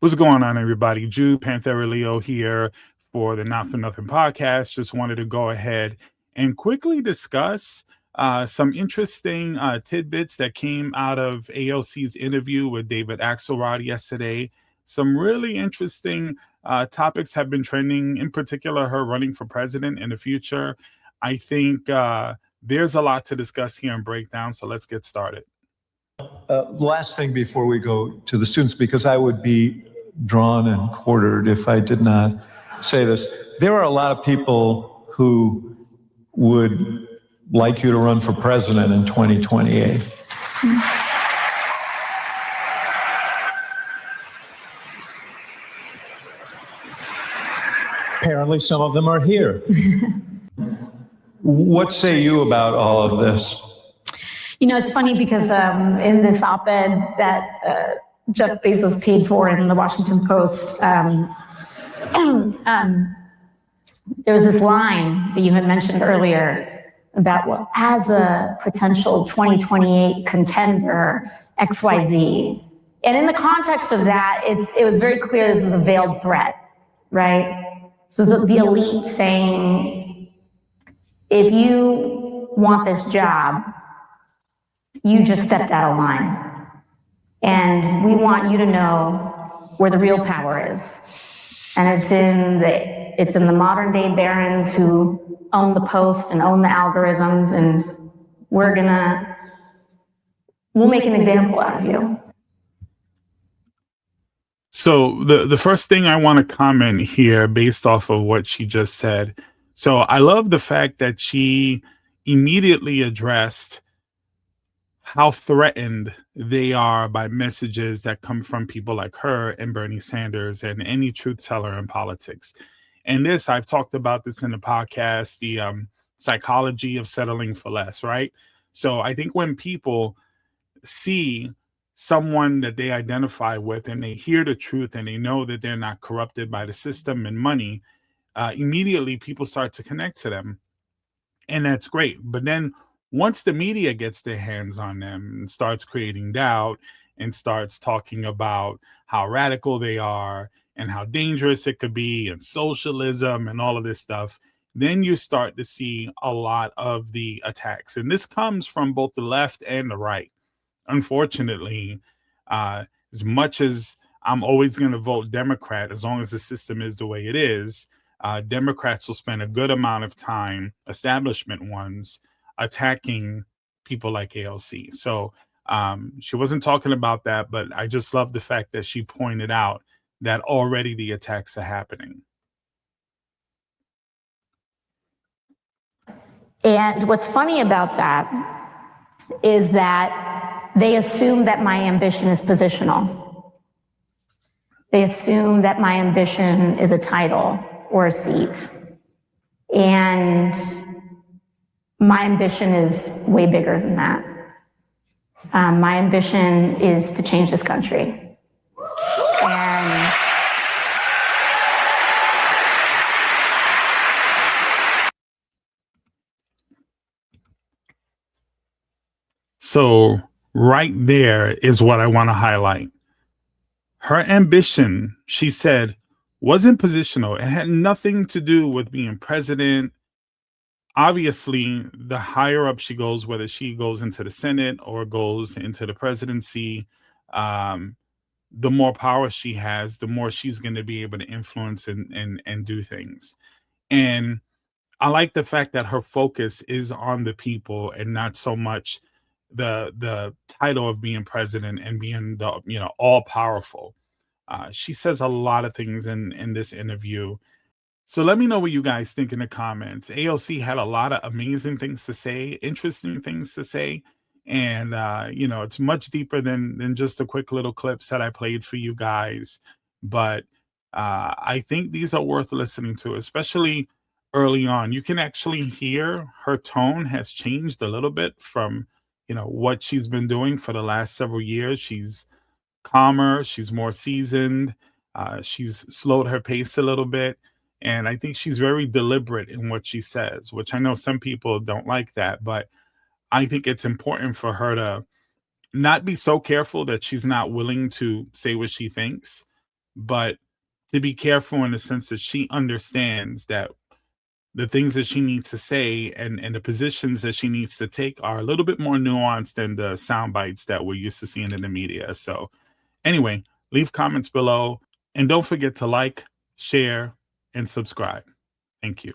What's going on, everybody? Jude Panthera Leo here for the Not for Nothing podcast. Just wanted to go ahead and quickly discuss some interesting tidbits that came out of AOC's interview with David Axelrod yesterday. Some really interesting topics have been trending, in particular, her running for president in the future. I think there's a lot to discuss here and break down, so let's get started. Last thing before we go to the students, because I would be drawn and quartered if I did not say this. There are a lot of people who would like you to run for president in 2028. Apparently, some of them are here. What say you about all of this? You know, it's funny because in this op-ed that Jeff Bezos paid for in the Washington Post, there was this line that you had mentioned earlier about, well, as a potential 2028 contender, XYZ. And in the context of that, it was very clear this was a veiled threat, right? So the elite saying, if you want this job, you just stepped out of line. And we want you to know where the real power is. And it's in the modern day barons who own the post and own the algorithms, and we'll make an example out of you. So the first thing I want to comment here based off of what she just said. So I love the fact that she immediately addressed how threatened they are by messages that come from people like her and Bernie Sanders and any truth teller in politics. And this, I've talked about this in the podcast, the psychology of settling for less, right? So I think when people see someone that they identify with and they hear the truth and they know that they're not corrupted by the system and money, immediately people start to connect to them. And that's great. But then once the media gets their hands on them and starts creating doubt and starts talking about how radical they are and how dangerous it could be and socialism and all of this stuff, then you start to see a lot of the attacks. And this comes from both the left and the right. Unfortunately, as much as I'm always going to vote Democrat, as long as the system is the way it is, Democrats will spend a good amount of time, establishment ones, attacking people like AOC. So she wasn't talking about that, but I just love the fact that she pointed out that already the attacks are happening. And what's funny about that is that they assume that my ambition is positional. They assume that my ambition is a title or a seat. And my ambition is way bigger than that. My ambition is to change this country. And so right there is what I want to highlight. Her ambition, she said, wasn't positional. It had nothing to do with being president. Obviously, the higher up she goes, whether she goes into the Senate or goes into the presidency, the more power she has, the more she's going to be able to influence and do things. And I like the fact that her focus is on the people and not so much the title of being president and being the all powerful. She says a lot of things in this interview. So let me know what you guys think in the comments. AOC had a lot of amazing things to say, interesting things to say. And, it's much deeper than just the quick little clips that I played for you guys. But I think these are worth listening to, especially early on. You can actually hear her tone has changed a little bit from, what she's been doing for the last several years. She's calmer. She's more seasoned. She's slowed her pace a little bit. And I think she's very deliberate in what she says, which I know some people don't like that, but I think it's important for her to not be so careful that she's not willing to say what she thinks, but to be careful in the sense that she understands that the things that she needs to say and the positions that she needs to take are a little bit more nuanced than the sound bites that we're used to seeing in the media. So anyway, leave comments below and don't forget to like, share, and subscribe. Thank you.